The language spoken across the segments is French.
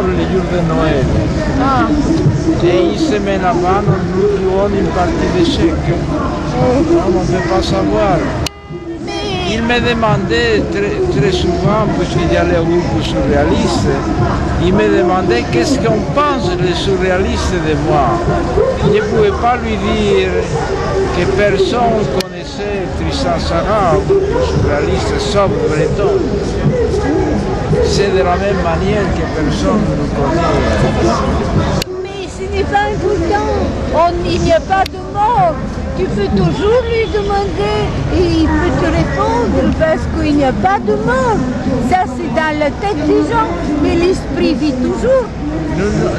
le jour de Noël. Ah. Et une semaine avant, nous jouons une partie d'échecs. On ne peut pas savoir. Il me demandait très souvent, puisqu'il y allait au groupe surréaliste, il me demandait qu'est-ce qu'on pense les surréalistes de moi. Je ne pouvais pas lui dire que personne connaissait Tristan Tzara, un groupe surréaliste sauf Breton. C'est de la même manière que personne ne nous connaît. Mais ce n'est pas important. Il n'y a pas de mort. Tu peux toujours lui demander et il peut te répondre parce qu'il n'y a pas de mort. Ça, c'est dans la tête des gens, mais l'esprit vit toujours.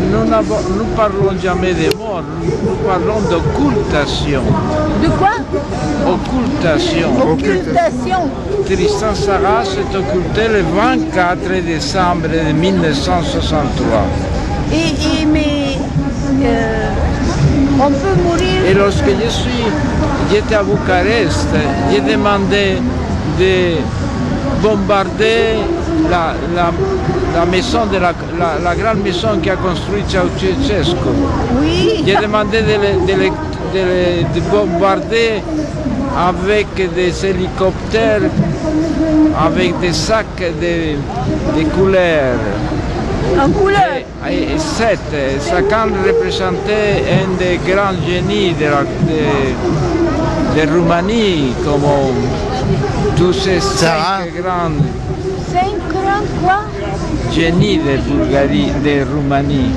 Nous parlons jamais de mort, nous parlons d'occultation. De quoi? Occultation. Occultation. Tristan Tzara s'est occulté le 24 décembre 1963. Mais on peut mourir. Et lorsque j'étais à Bucarest, j'ai demandé de bombarder la maison la grande maison qu'a construit Ceausescu. Oui. J'ai demandé de bombarder avec des hélicoptères, avec des sacs de couleurs. En couleur. Et chacun représentait un des grands génies de Roumanie, comme tous ces cinq grands quoi? génies de Bulgarie, de Roumanie.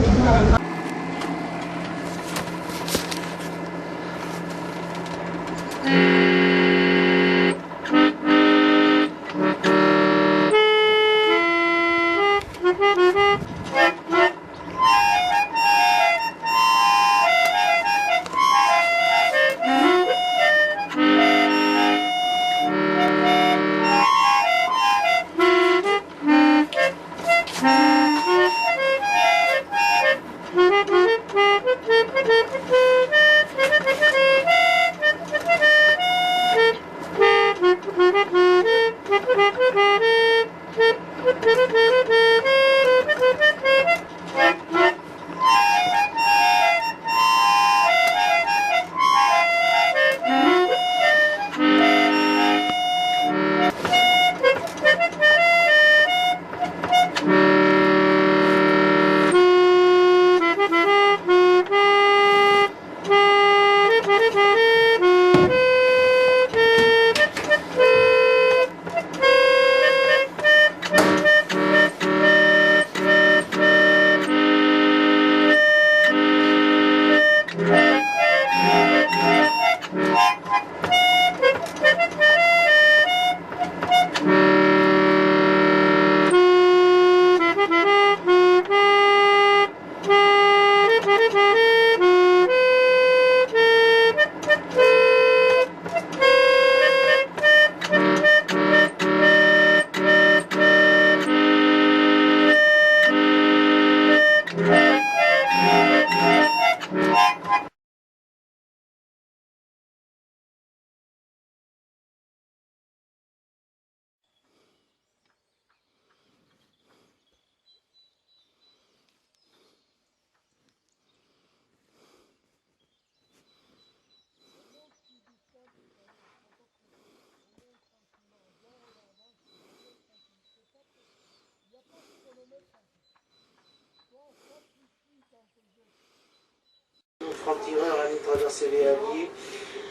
Franc-tireur allaient traverser les halliers,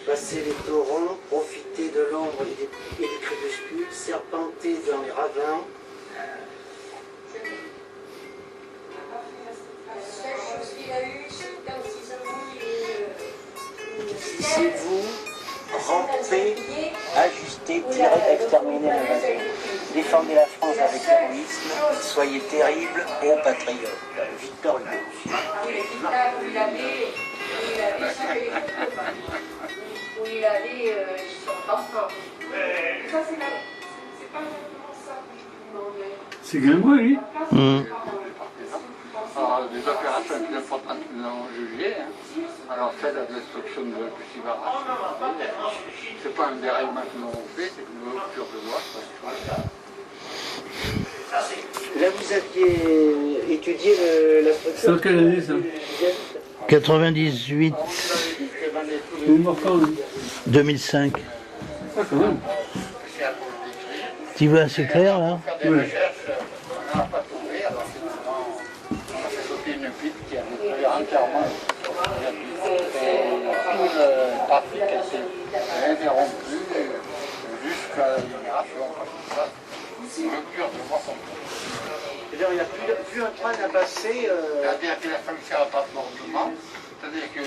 passer les torrents, profiter de l'ombre et des crépuscules, serpenter dans les ravins. Si c'est vous, rampez, ajustez, tirez, exterminez le vainqueur. Défendez la France avec héroïsme, soyez terribles, ô patriotes. Victor Hugo. Où il allait, ils sont enfants. Ça, c'est pas exactement ça. C'est Gringoire, oui. Alors, des opérations qui ne sont pas jugées, hein. Alors celle de la destruction de cultivars, c'est pas un dérèglement que nous avons fait, c'est une rupture de loi. Là, vous aviez étudié la structure. C'est en quelle année ça? 98, Il est mort quand lui? 2005. Ah, quand même. Tu vois assez clair là? Faire des recherches, on n'a pas trouvé, alors finalement, on a fait sauter une pile qui a détruit entièrement la pile. Et tout le trafic a été interrompu jusqu'à la libération. C'est le cœur de moi comme ça. C'est-à-dire, il n'y a plus un train à passer. C'est-à-dire qu'il a fallu faire un transportement, c'est-à-dire qu'un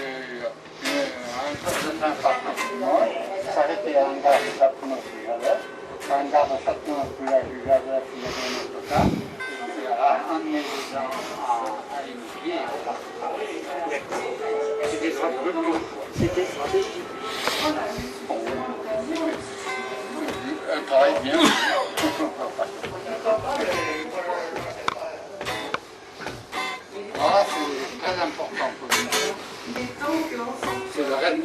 train passe maintenant, s'arrêter à un gare de Châteauneuf-du-Jardin, à un gare de Châteauneuf-du-Jardin, il y avait un autre cas, et à emmener les gens à l'émigré. C'était stratégique. Elle travaille bien. Voilà, c'est très important pour nous. C'est le reste.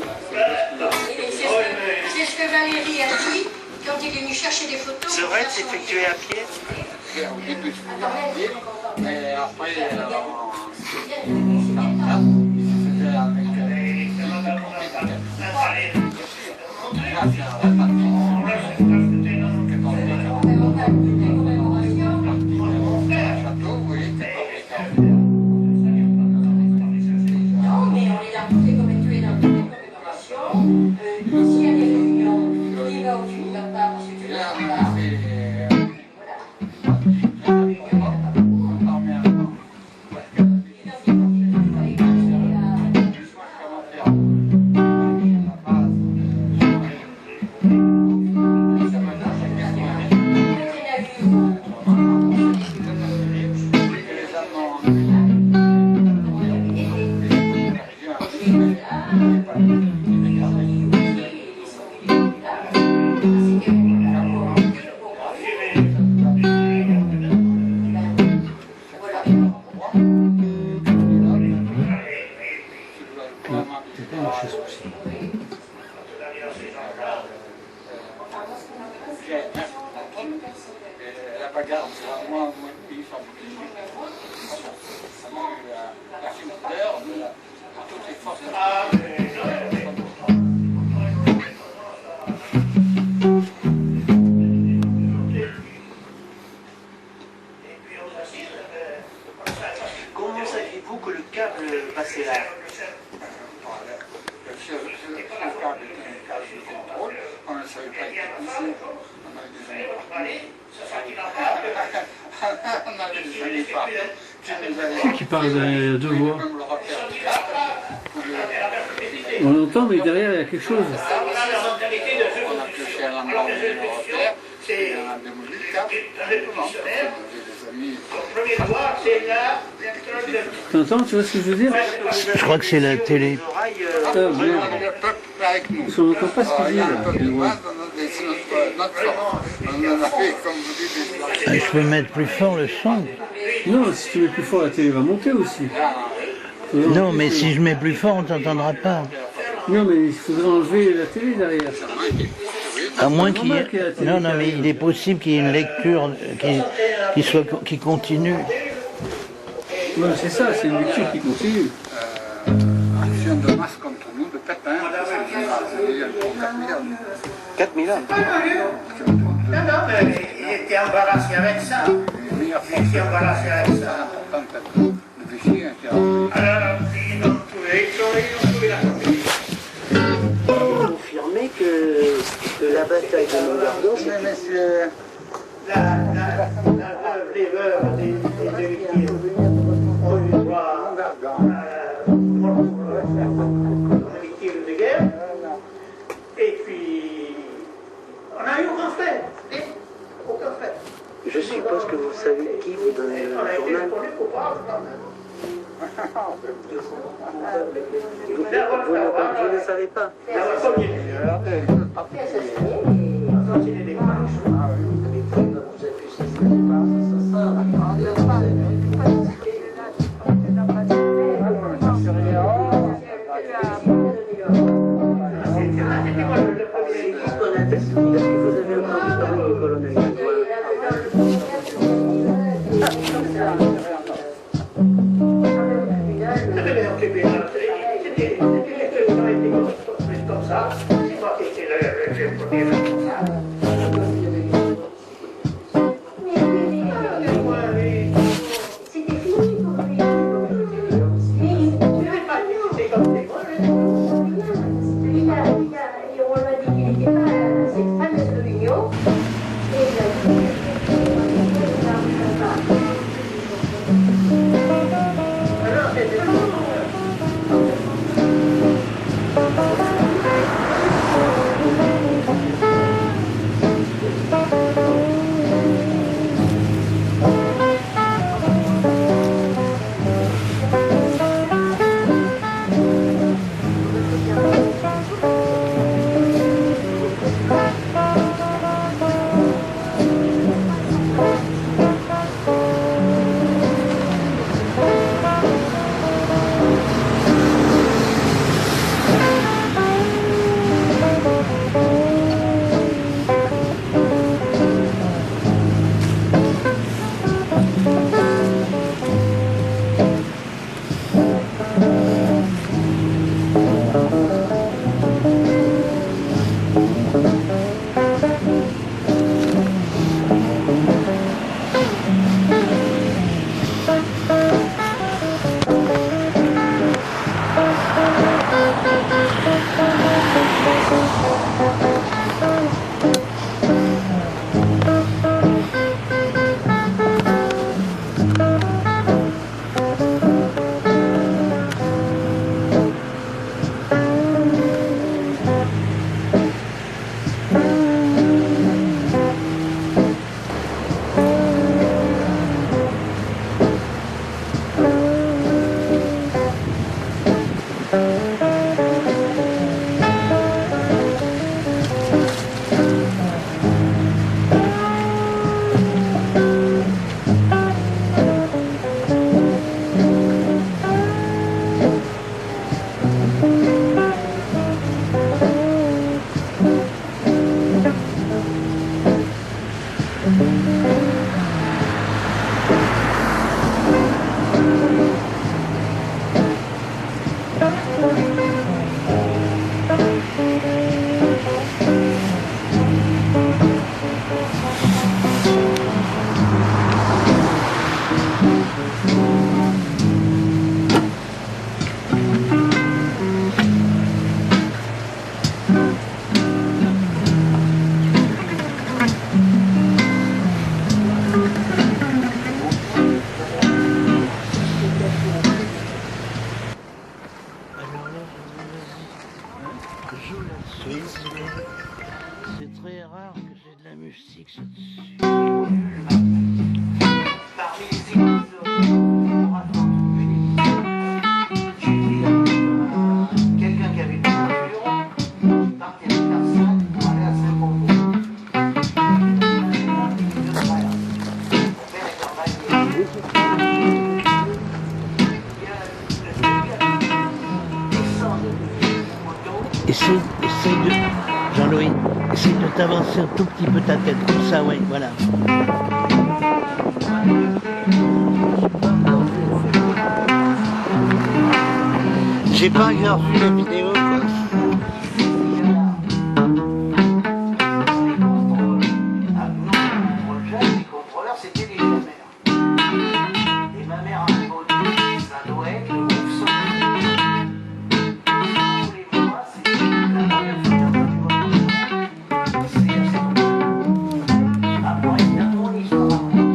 C'est ce que Valérie a dit quand il est venu chercher des photos. Ce raid s'effectuait à pied. Au début, je faisais à pied, mais après, il se faisait avec château, vous voyez, Non, mais on les a retrouvés comme étués dans toutes les commémorations. S'il y a des réunions, tu y vas ou tu n'y vas pas parce que tu ne vas pas. La bagarre, c'est moi, ils sont la fumeur de toutes les forces. Comment saviez-vous que le câble passait là? Le câble était un câble de contrôle, on ne savait pas être technicien, on avait des années on avait des années partout. Qui parle de deux voix. Même le repère du câble, On l'entend, mais derrière il y a quelque chose. on a pioché à l'endroit où il y avait le repère, et on a démoli le câble. Simplement, parce qu'on avait des amis. T'entends, tu vois ce que je veux dire? Je crois que c'est la télé. Ah, merde. Le peuple avec nous. On n'entend pas ce qu'il dit Il y a là. un peu de base, on a des notre force. On en a fait, comme vous dites, des Je peux mettre plus fort le son. Non, si tu mets plus fort, la télé va monter aussi. Non, mais si je mets plus fort, on t'entendra pas. Non, mais il faudrait enlever la télé derrière. À moins qu'il y ait... Non, non, mais il est possible qu'il y ait une lecture qui continue. Ouais, c'est ça, c'est une lecture qui continue. action de masse contre nous de Pétain. Il y a 4 000 hommes. 4 000 hommes. Non, non, mais il était embarrassé avec ça. Il était embarrassé avec ça. Le Vichy était en Alors, ils ont trouvé la copie. Confirmé que la bataille de Montgardon, c'était... Les veuves des deux victimes ont eu droit à la victime de guerre. Et puis, on a eu aucun fait. Aucun fait. Je suppose que vous savez qui vous donnait le On a été journal. répondus coupables quand même. Vous ne savez pas. La première. Assassiner des femmes. Est-ce que vous avez entendu parler du colonel Grégoire? C'était fini pour lui. On lui a dit qu'il n'était pas assez fan de l'union. Et il a dit C'est très rare que j'ai de la musique là-dessus. Parmi les églises oratantes uniques, j'ai dit à quelqu'un qui avait une voiture, qui partait de Carson pour aller à Saint-Pombo. Mon père est cavalier. Essaye de, Jean-Louis, essaye de t'avancer un tout petit peu ta tête, comme ça, oui, voilà. J'ai pas encore vu la vidéo, quoi. Les contrôleurs, c'était les mères. Et ma mère a un beau ça doit être le groupe son. Tous les mois, c'est la première fois que c'est assez bon. Après, il y a mon histoire à moi.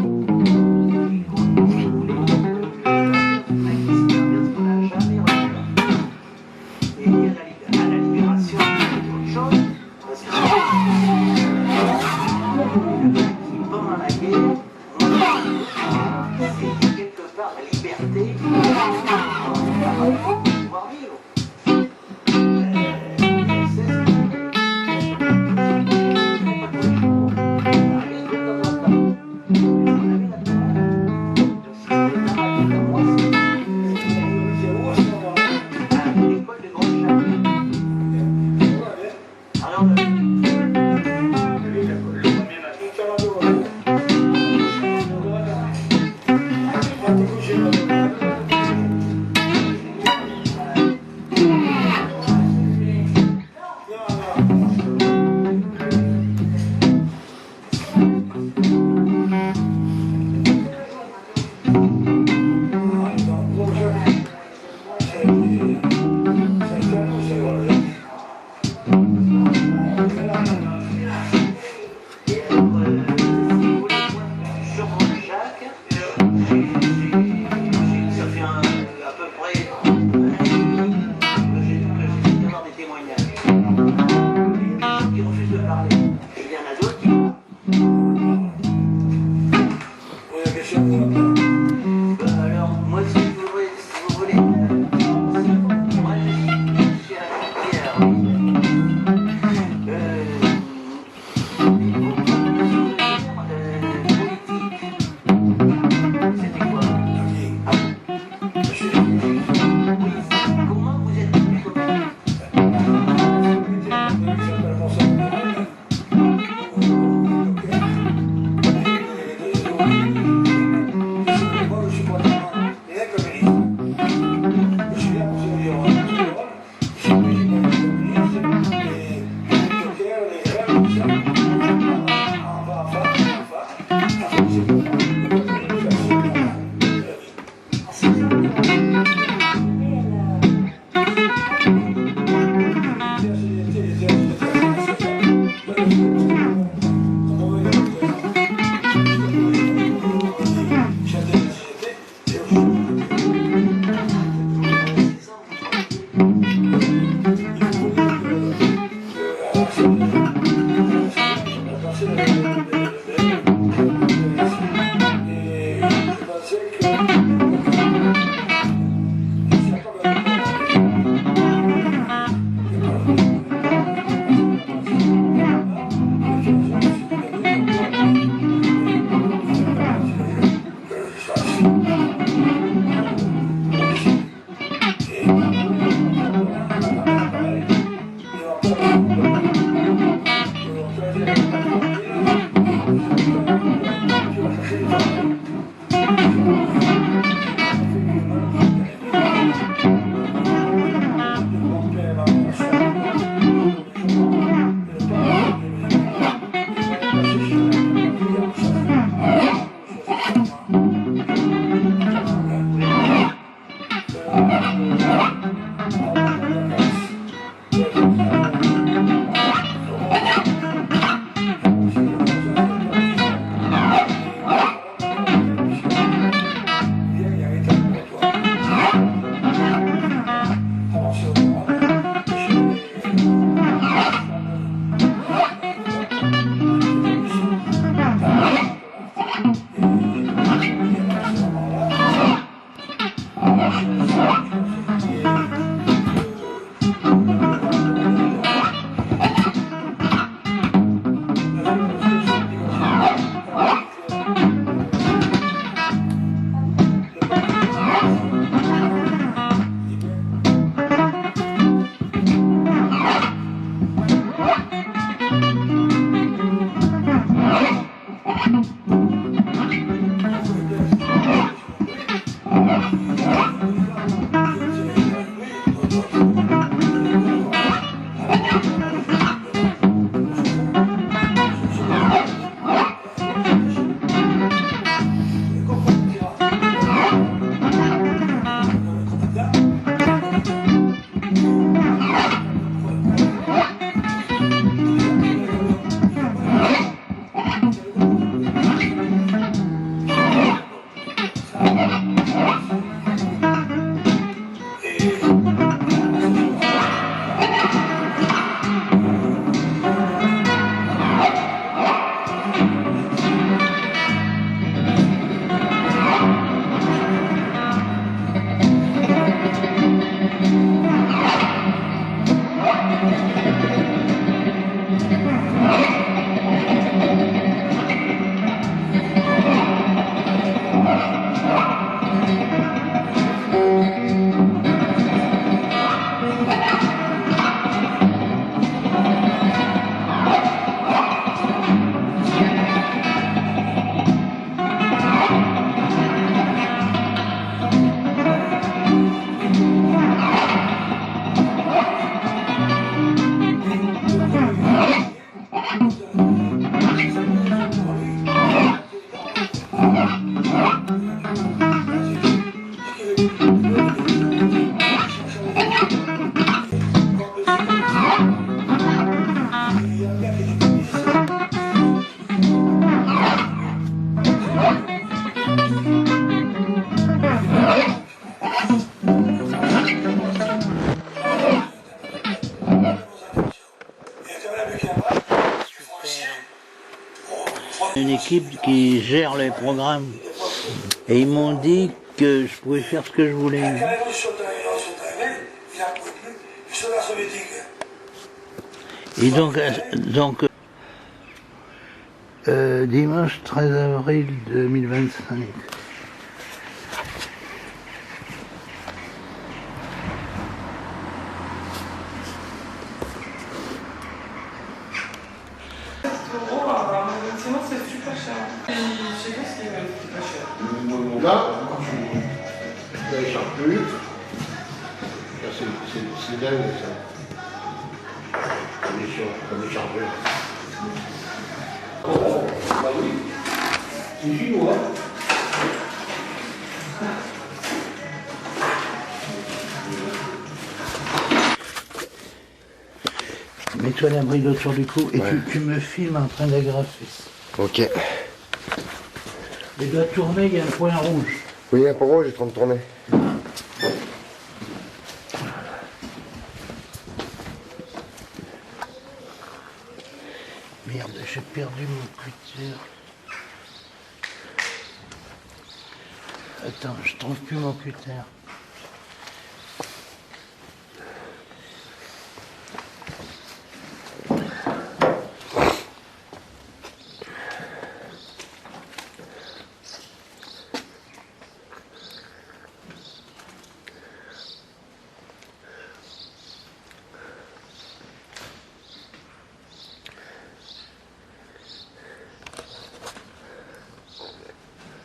Écoute, je voulais le mec qui s'est permis ce qu'on n'a jamais revu. Et à la libération, c'est autre chose. Parce que pendant la guerre, c'était quelque part la liberté de pouvoir vivre. L'école de Grande-Chapelle. Alors, Une équipe qui gère les programmes et ils m'ont dit que je pouvais faire ce que je voulais. Et donc dimanche 13 avril 2025. Sinon c'est super cher. Et je sais pas ce qui est pas cher. Là, les charcuteries, c'est dingue ça. Comme des charcuteries. Oh, bah oui, c'est chinois. Mets-toi la bride autour du cou et Ouais. tu me filmes en train d'agrafer. Ok. Il doit tourner, il y a un point rouge. Oui, un peu rouge, j'ai en train de tourner. Merde, j'ai perdu mon cutter. Attends, je trouve plus mon cutter.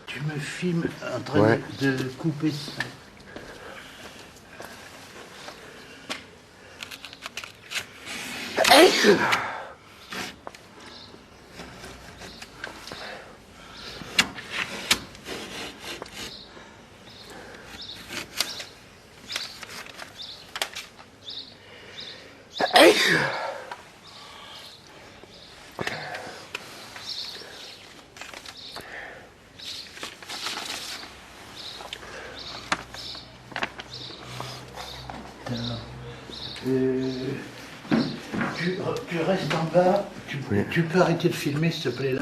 Tu me filmes en train Ouais. de couper ça. Tu restes en bas, tu peux arrêter de filmer s'il te plaît là.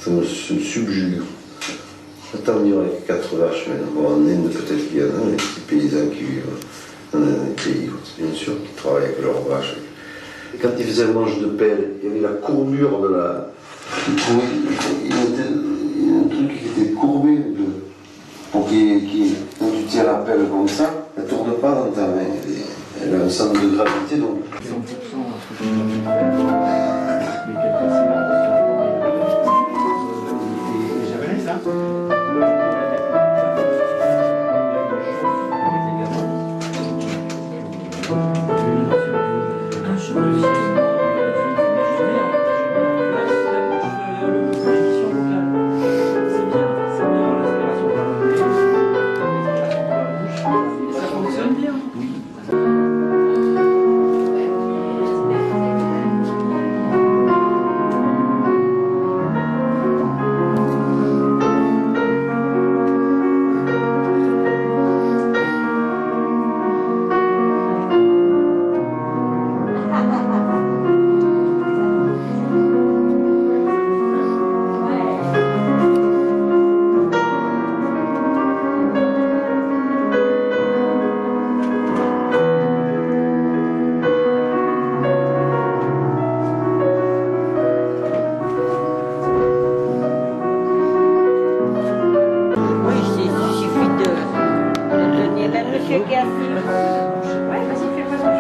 Ça me subjugue. Attends, il y aurait 4 vaches maintenant. Bon, en Inde, peut-être qu'il y en a des petits paysans qui vivent dans des pays, bien sûr, qui travaillent avec leurs vaches. Et quand ils faisaient le manche de pelle, il y avait la courbure de la. Il y a un truc qui était courbé pour quand tu tiens la pelle comme ça, elle ne tourne pas dans ta main. Elle a un centre de gravité donc. 100%,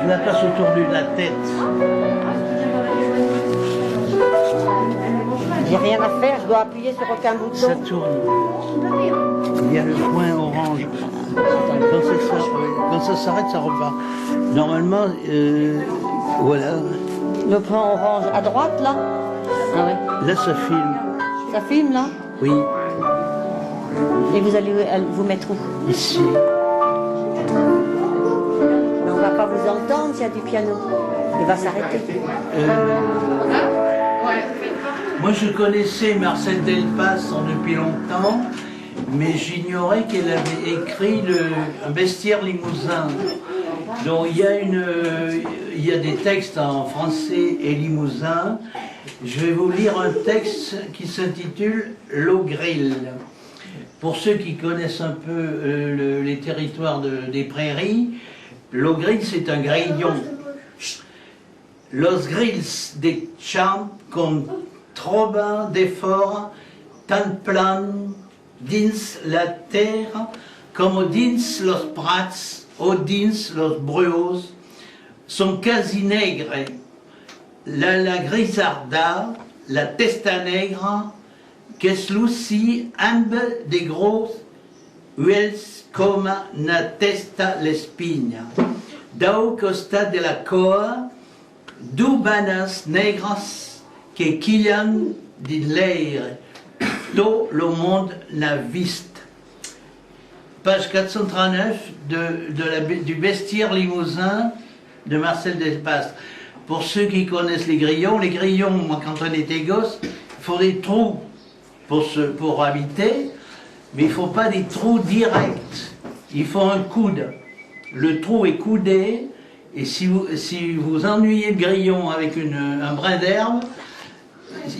Je la passe autour de la tête. J'ai rien à faire, je dois appuyer sur aucun bouton. Ça tourne. Il y a le point orange. Quand ça s'arrête, ça repart. Normalement, voilà. Le point orange à droite, là? Ah ouais. Là, ça filme. Ça filme, là? Oui. Et vous allez vous mettre où? Ici. Mais on va pas vous entendre s'il y a du piano. Il va s'arrêter. Moi, je connaissais Marcel Delpas depuis longtemps, mais j'ignorais qu'elle avait écrit un bestiaire limousin. Donc, il y a des textes en français et limousin. Je vais vous lire un texte qui s'intitule « L'Ogril ». Pour ceux qui connaissent un peu les territoires des prairies, l'Ogril, c'est un grillon. Los grills de champ con troba d'effort tan plan dins la terre como dins los prats o dins los bruos sont quasi negres. La grisarda, la testa negra, que sluci amb de gros uels com na testa l'espina. Dau costat de la coa, d'ubanas negras que quillan de l'air, tout le monde n'a vist. Page 439 du bestiaire limousin de Marcel Delpas. Pour ceux qui connaissent les grillons, moi quand on était gosse, il faut des trous pour habiter, mais il ne faut pas des trous directs. Il faut un coude. Le trou est coudé, et si vous ennuyez le grillon avec un brin d'herbe,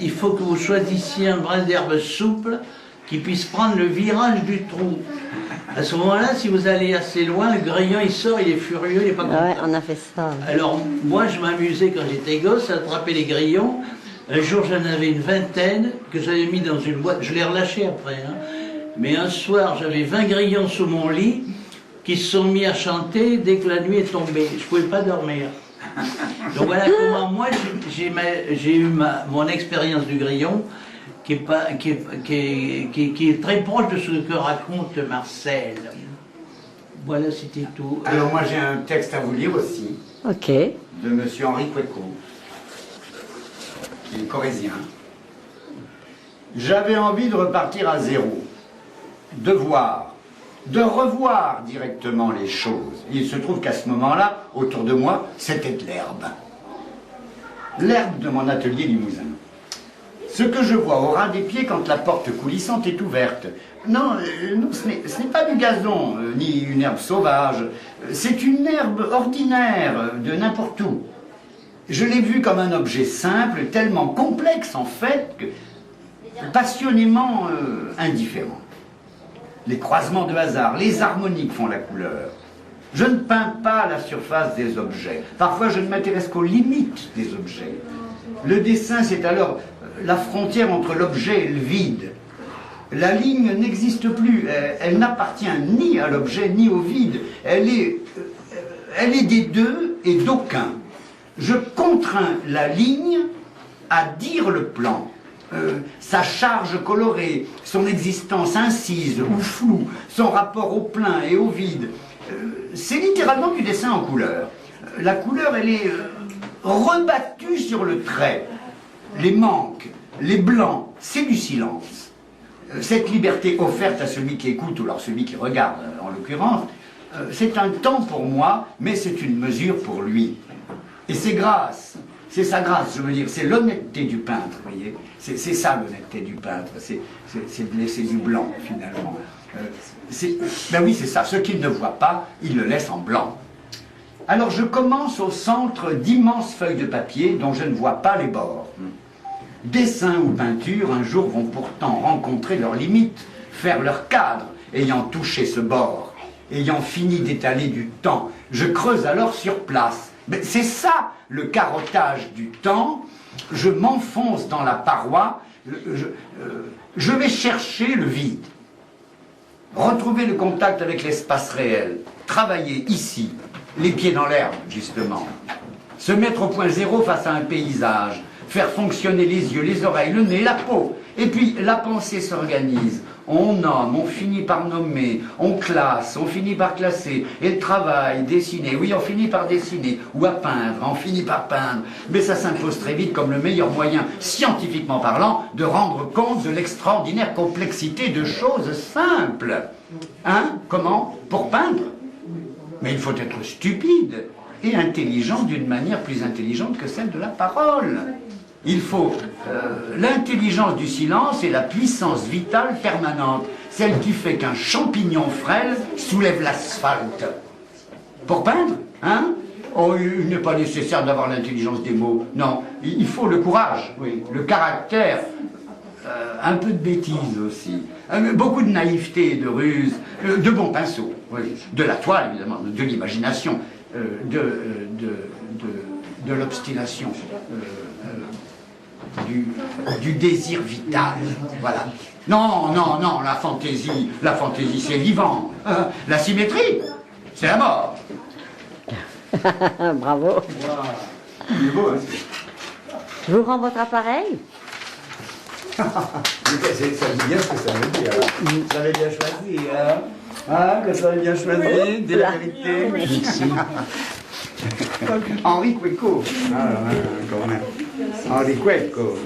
il faut que vous choisissiez un brin d'herbe souple qui puisse prendre le virage du trou. À ce moment-là, si vous allez assez loin, le grillon il sort, il est furieux, il n'est pas content. Ouais, on a fait ça. Alors, moi je m'amusais quand j'étais gosse à attraper les grillons. Un jour, j'en avais une vingtaine que j'avais mis dans une boîte. Je l'ai relâché après. Hein. Mais un soir, j'avais 20 grillons sous mon lit qui se sont mis à chanter dès que la nuit est tombée. Je ne pouvais pas dormir. Donc voilà comment moi j'ai eu mon expérience du grillon qui est très proche de ce que raconte Marcel. Voilà, c'était tout. Alors moi j'ai un texte à vous lire aussi. Ok. De monsieur Henri Cueco, qui est corrézien. J'avais envie de repartir à zéro, de revoir directement les choses. Il se trouve qu'à ce moment-là, autour de moi, c'était de l'herbe. L'herbe de mon atelier limousin. Ce que je vois au ras des pieds quand la porte coulissante est ouverte. Non, ce n'est pas du gazon, ni une herbe sauvage. C'est une herbe ordinaire, de n'importe où. Je l'ai vue comme un objet simple, tellement complexe en fait, que passionnément indifférent. Les croisements de hasard, les harmoniques font la couleur. Je ne peins pas la surface des objets. Parfois, je ne m'intéresse qu'aux limites des objets. Le dessin, c'est alors la frontière entre l'objet et le vide. La ligne n'existe plus. Elle n'appartient ni à l'objet ni au vide. Elle est des deux et d'aucun. Je contrains la ligne à dire le plan. Sa charge colorée, son existence incise ou floue, son rapport au plein et au vide. C'est littéralement du dessin en couleur. La couleur, elle est rebattu sur le trait. Les manques, les blancs, c'est du silence. Cette liberté offerte à celui qui écoute, ou alors celui qui regarde en l'occurrence, c'est un temps pour moi, mais c'est une mesure pour lui. Et c'est grâce, c'est sa grâce, je veux dire, c'est l'honnêteté du peintre, vous voyez. C'est ça l'honnêteté du peintre, c'est de laisser du blanc finalement. Ben oui, c'est ça, ce qu'il ne voit pas, il le laisse en blanc. Alors je commence au centre d'immenses feuilles de papier dont je ne vois pas les bords. Dessin ou peinture, un jour, vont pourtant rencontrer leurs limites, faire leur cadre, ayant touché ce bord, ayant fini d'étaler du temps. Je creuse alors sur place. Mais c'est ça, le carottage du temps. Je m'enfonce dans la paroi, je vais chercher le vide. Retrouver le contact avec l'espace réel, travailler ici, les pieds dans l'herbe, justement. Se mettre au point zéro face à un paysage, faire fonctionner les yeux, les oreilles, le nez, la peau. Et puis la pensée s'organise. On nomme, on finit par nommer, on classe, on finit par classer. Et le travail, dessiner, oui, on finit par dessiner. Ou à peindre, on finit par peindre. Mais ça s'impose très vite comme le meilleur moyen, scientifiquement parlant, de rendre compte de l'extraordinaire complexité de choses simples. Hein? Comment? Pour peindre? Mais il faut être stupide et intelligent d'une manière plus intelligente que celle de la parole. Il faut l'intelligence du silence et la puissance vitale permanente, celle qui fait qu'un champignon frêle soulève l'asphalte. Pour peindre, hein? Oh, il n'est pas nécessaire d'avoir l'intelligence des mots. Non, il faut le courage, oui, le caractère, un peu de bêtise aussi, beaucoup de naïveté, de ruse, de bon pinceau, oui, de la toile évidemment, de l'imagination, de l'obstination. Du désir vital, voilà. Non, non, non, la fantaisie c'est vivant. La symétrie, c'est la mort. Bravo. Wow. Il est beau, hein. Je vous rends votre appareil. Ça dit bien ce que ça veut dire. Vous avez bien choisi, hein? Ah, que ça avez bien choisi, de la vérité. Merci. Henri Cueco. Ah, quand même. Henri Cueco.